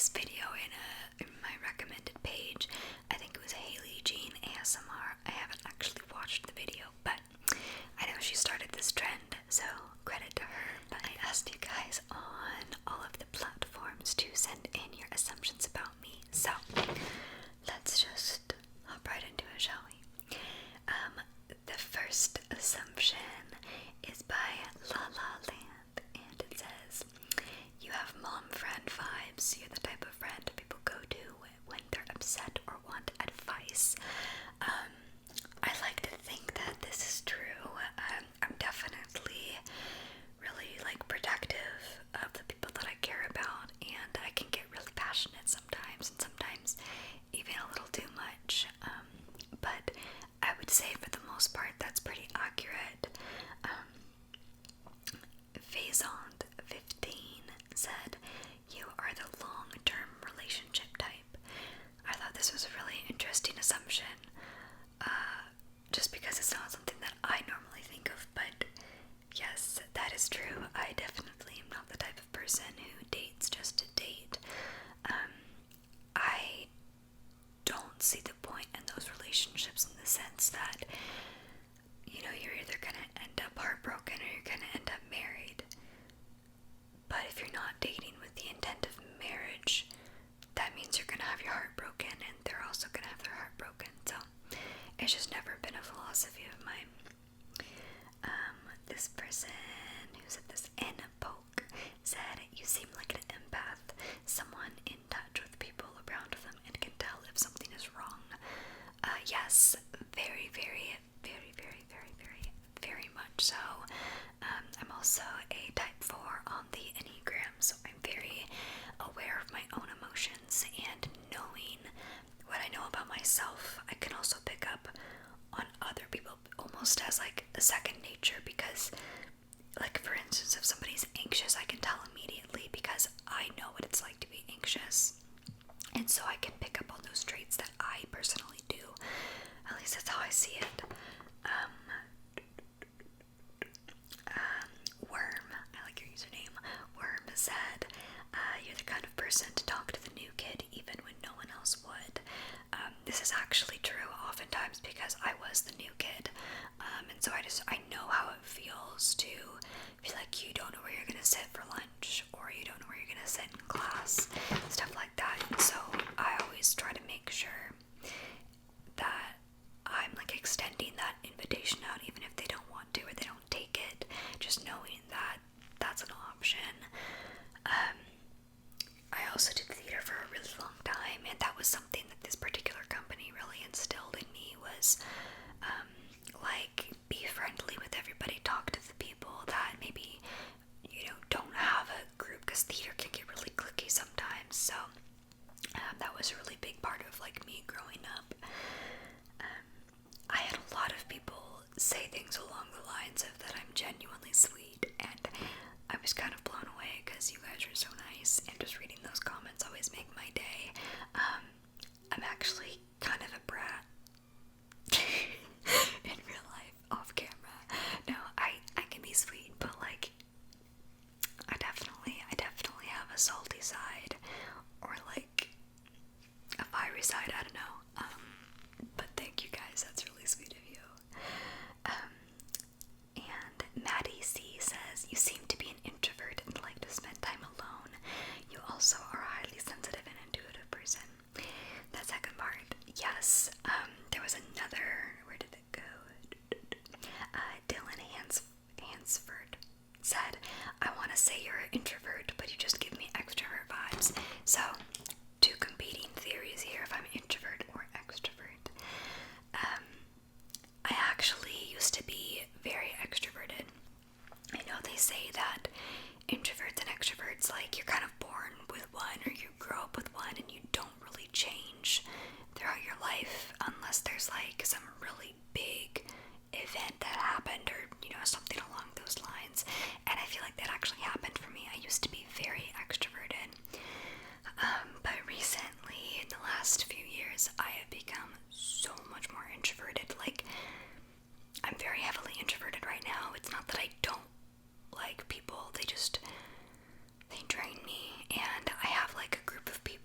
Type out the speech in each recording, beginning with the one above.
this video in my recommended page. I think it was Haley Jean ASMR. I haven't actually watched the video, but I know she started this trend, so credit to her. But I asked you guys on all of the platforms to send in your assumptions about me, so let's just hop right into it, shall we? The first assumption is by La La Land, and it says, you have mom friend vibes. You're the type of friend people go to when they're upset or want advice. I like to think that this is true. I'm definitely really protective of the people that I care about, and I can get really passionate sometimes, and sometimes even a little too much. But I would say for the most part that's pretty accurate. Faisant 15 said, you are the long-term relationship type. I thought this was a really interesting assumption, just because it's not something that I normally think of, but yes, that is true. I definitely am not the type of person who dates just to date. I don't see the point in those relationships in the sense that, you're either gonna end up heartbroken or you're gonna end up married. But if you're not dating with the intent of marriage, that means you're gonna have your heart broken and they're also gonna have their heart broken. So it's just never been a philosophy of mine. This person who said this in a poke said, you seem like an empath, someone in touch with people around them and can tell if something is wrong. Yes, very, very, very, very, very, very, very much so. I'm also a type 4 on the Enneagram, so I'm very aware of my own emotions, and knowing what I know about myself, I can also pick up on other people almost as a second nature, because for instance, if somebody's anxious, I can tell immediately because I know what it's like to be anxious, and so I can pick up on those traits that I personally do. At least that's how I see it. Worm, I like your username. Worm said, you're the kind of person to talk to the new kid even when no one else would. This is actually true oftentimes because I was the new kid, and so I know how it feels to feel like you don't know where you're gonna sit for lunch, or you don't know where you're gonna sit in class, stuff like that. And so I always try to make sure that I'm extending that invitation out, even if they don't want to or they don't take it, just knowing that that's an option. I also did theater for a really long time, and that was something that this particular company really instilled in me was, be friendly with everybody, talk to the people that maybe, don't have a group, because theater can get really cliquey sometimes, so that was a really big part of me growing up. I had a lot of people say things along the lines of that I'm genuinely sweet, and I was kind of blown away because you guys are so nice, and just reading those comments always make my day. I'm actually kind of a brat in real life, off camera. No, I can be sweet, but I definitely have a salty side, or a fiery side, I don't know. But thank you guys, that's really sweet of you. And Maddie C says, you seem to be an introvert and like to spend time alone. You also are a highly sensitive and intuitive person. That second part, yes. There was another, where did it go? Dylan Hansford said, I want to say you're an introvert, but you just give me extrovert vibes. So, two competing theories here, if I'm introvert or extrovert. I actually used to be very extroverted. I know they say that introverts and extroverts, you're kind of born with one, or you grow up with one, and you don't really change throughout your life unless there's some really big event that happened, or something along those lines. And I feel like that actually happened for me. I used to be very extroverted, but recently, in the last few years, I have become so much more introverted. I'm very heavily introverted right now. It's not that I don't like people, they drain me, and I have a group of people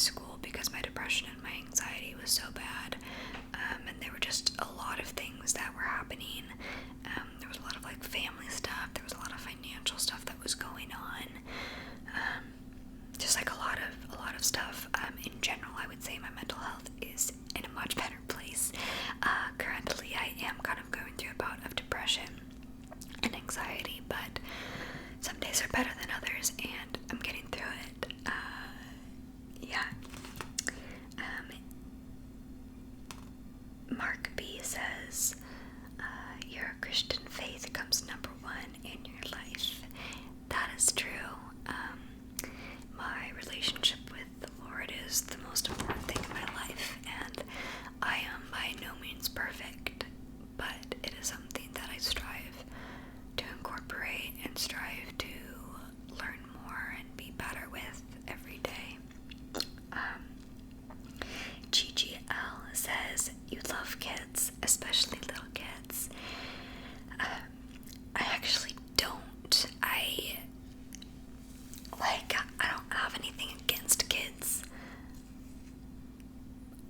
school because my depression and my anxiety was so bad. And there were just a lot of things that were happening. There was a lot of like family stuff, there was a lot of financial stuff that was going on. Just like a lot of stuff. In general, I would say my mental health is in a much better place. Currently, I am kind of going through a bout of depression and anxiety, but some days are better than others, and I'm getting through it. Yeah. Mark B says, your Christian faith comes number one in your life. That is true. My relationship with the Lord is the most important thing in my life, and I am by no means perfect, but it is something that I strive to incorporate and strive to learn more and be better with every day. GGL says, you love kids, especially little kids. I actually don't. I don't have anything against kids.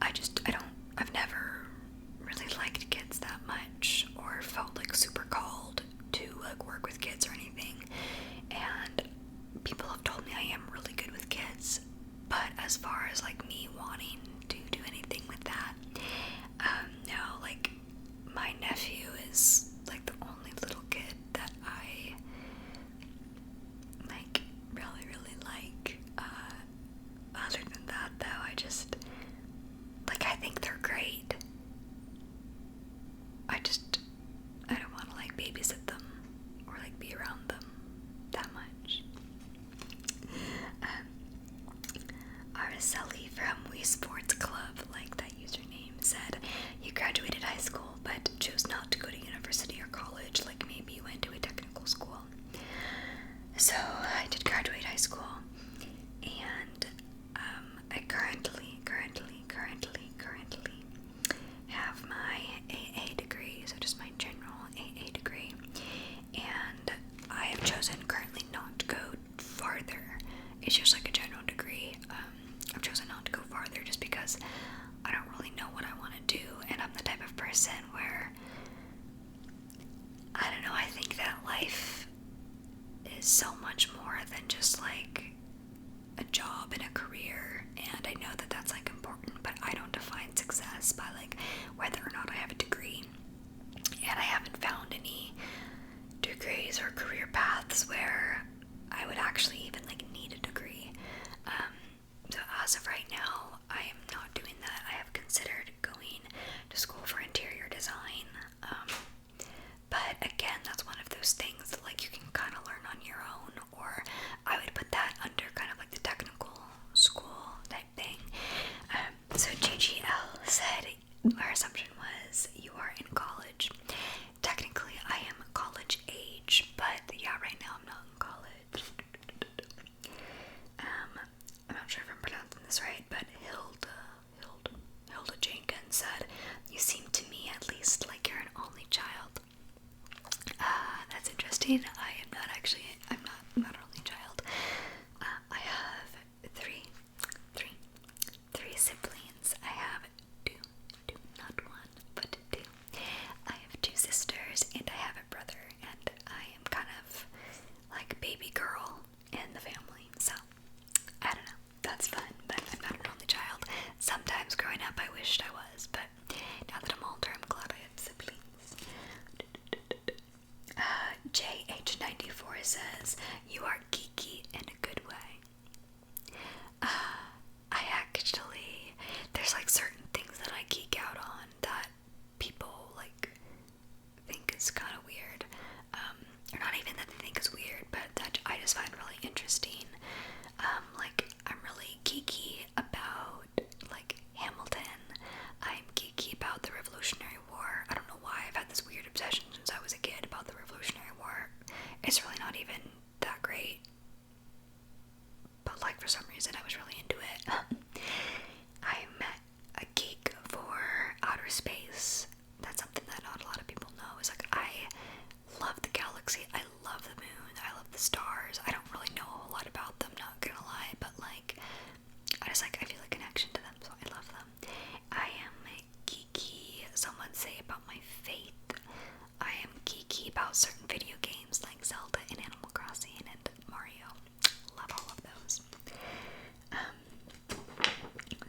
I've never really liked kids that much or felt like super called to like work with kids or anything. And people have told me I am really good with kids, but as far as like me wanting to do anything with that, no, like my nephew is like the only little kid that I like really like. Other than that though, I think they're great. I don't want to like babysit them or like be around them that much. Araceli from Wii Sports Club, like that username, said, you graduated high school but chose not to go to university or college, like maybe you went to a technical school. So I did graduate high school, and I currently have my AA degree, so just my general AA degree, and I have chosen currently not to go farther. It's just like a general degree. I've chosen not to go farther just because I don't really know what I want to do, and I'm the type of person where, I don't know, I think that life is so much more than just like a job and a career, and I know that that's like important, but I don't define success by like whether or not I have a degree, and I haven't found any degrees or career paths where I would actually even like need a degree. So as of right now, I am not doing that. I have considered going to school for interior design, but again, that's one of those things that like you can kind of learn on your own, or I would put that under kind of like the technical school type thing. So GGL said, our assumption was you are in college. Technically, I am college age, but yeah, right now I'm not in college. I'm not sure if I'm pronouncing this right, but Hilda Jenkins said, you seem to me at least like you're an only child. That's interesting. I'm not an only child. I have three siblings. I have two, not one, but two. I have two sisters, and I have a brother, and I am kind of like baby girl in the family, so I don't know, that's fun, but I'm not an only child. Sometimes growing up I wished I was, but now that I'm older, I'm glad I had siblings. JH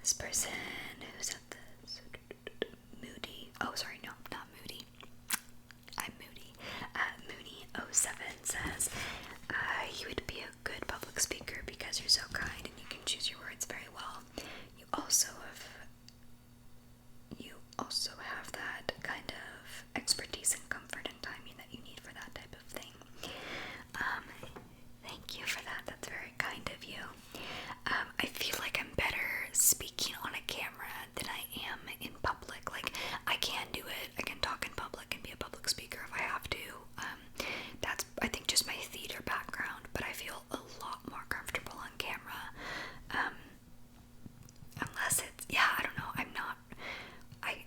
this person who said this, Moody, oh sorry, no, not Moody, I'm Moody, Mooney07 says, you would be a good public speaker because you're so kind and you can choose your words very well. You also have that kind of expertise and comfort and timing that you need for that type of thing. Thank you for that. That's very kind of you. I feel like I'm better speaking on a camera than I am in public. Like, I can do it. I can talk in public and be a public speaker if I have to. That's, I think, just my theater background, but I feel a lot more comfortable on camera. Unless it's, yeah, I don't know,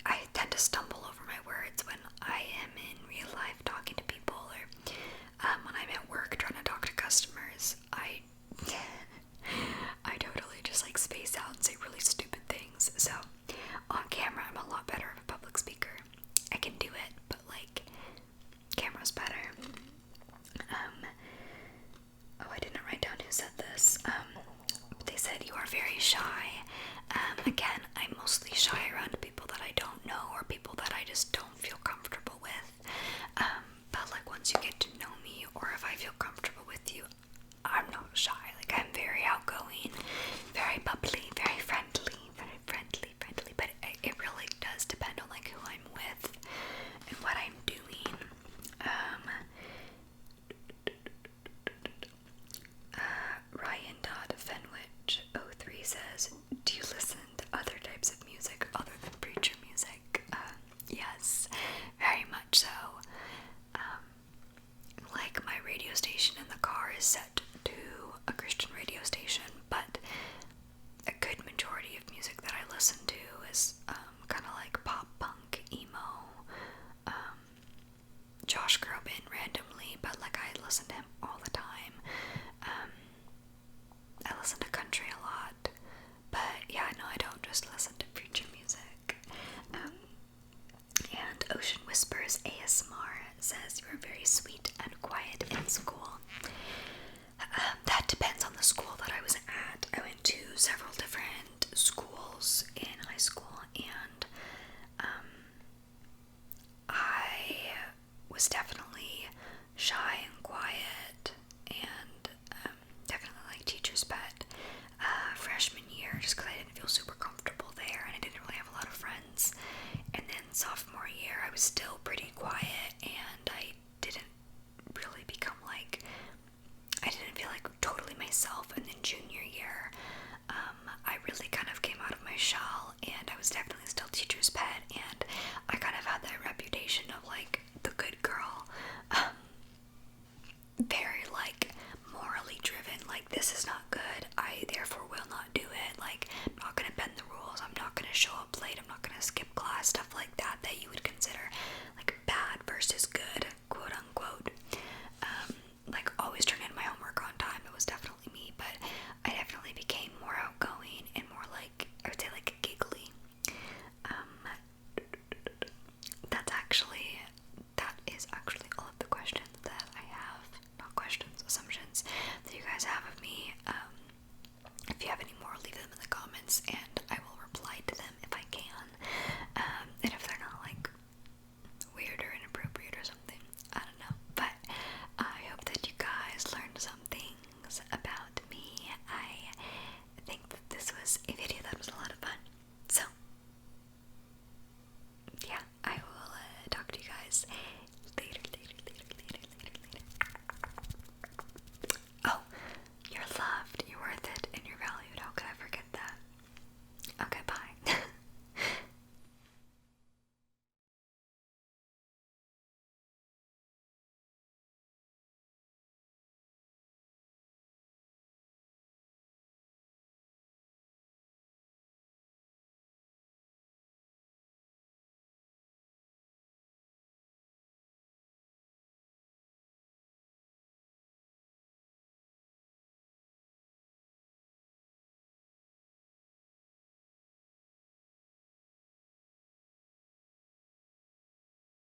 I tend to stumble over my words when I am in real life talking to people, or when I'm at work trying to talk to customers. I totally just like space out and say really stupid things. So on camera I'm a lot better of a public speaker. I can do it, but like, camera's better. Oh, I didn't write down who said this. They said you are very shy. Again, I'm mostly shy around people that I don't know or people that I just don't feel comfortable with. But like, once you get to know me, or if I feel comfortable with you, I'm not shy. Like, I'm very outgoing, very bubbly, very friendly, but it really does depend on like who I'm with and what I'm doing. Ryan.Fenwich03 says, do you listen to other types of music other than preacher music? Yes, very much so. Like, my radio station in the car is set to a Christian radio station, but a good majority of music that I listen to is kind of like pop, punk, emo, Josh Groban randomly, but like, I listen to him all the time. I listen to country a lot, but yeah, no, I don't just listen to preacher music. And Ocean Whispers ASMR says you are very sweet and quiet in school. That depends on the school that I was at. I went to several different schools in high school, and I was definitely shy and quiet, and definitely like teacher's pet freshman year, just because I didn't feel super comfortable there and I didn't really have a lot of friends. And then sophomore year I was still pretty quiet, and I didn't really become like, I didn't feel like totally myself. And then junior year, I really kind of came out of my shell, and I was definitely still teacher's pet, and I kind of had that reputation of like the good girl, very like morally driven, like, this is not good, I therefore will not do it, like, I'm not gonna bend the rules, I'm not gonna show up late, I'm not gonna skip class, stuff like that, that you would consider like bad versus good, quote unquote. Like, always turn in my homework on time, it was definitely me, but I definitely became more outgoing and more like, I would say like giggly. That is actually all of the questions that I have, not questions, assumptions that you guys have of me. If you have any more, leave them in the comments, and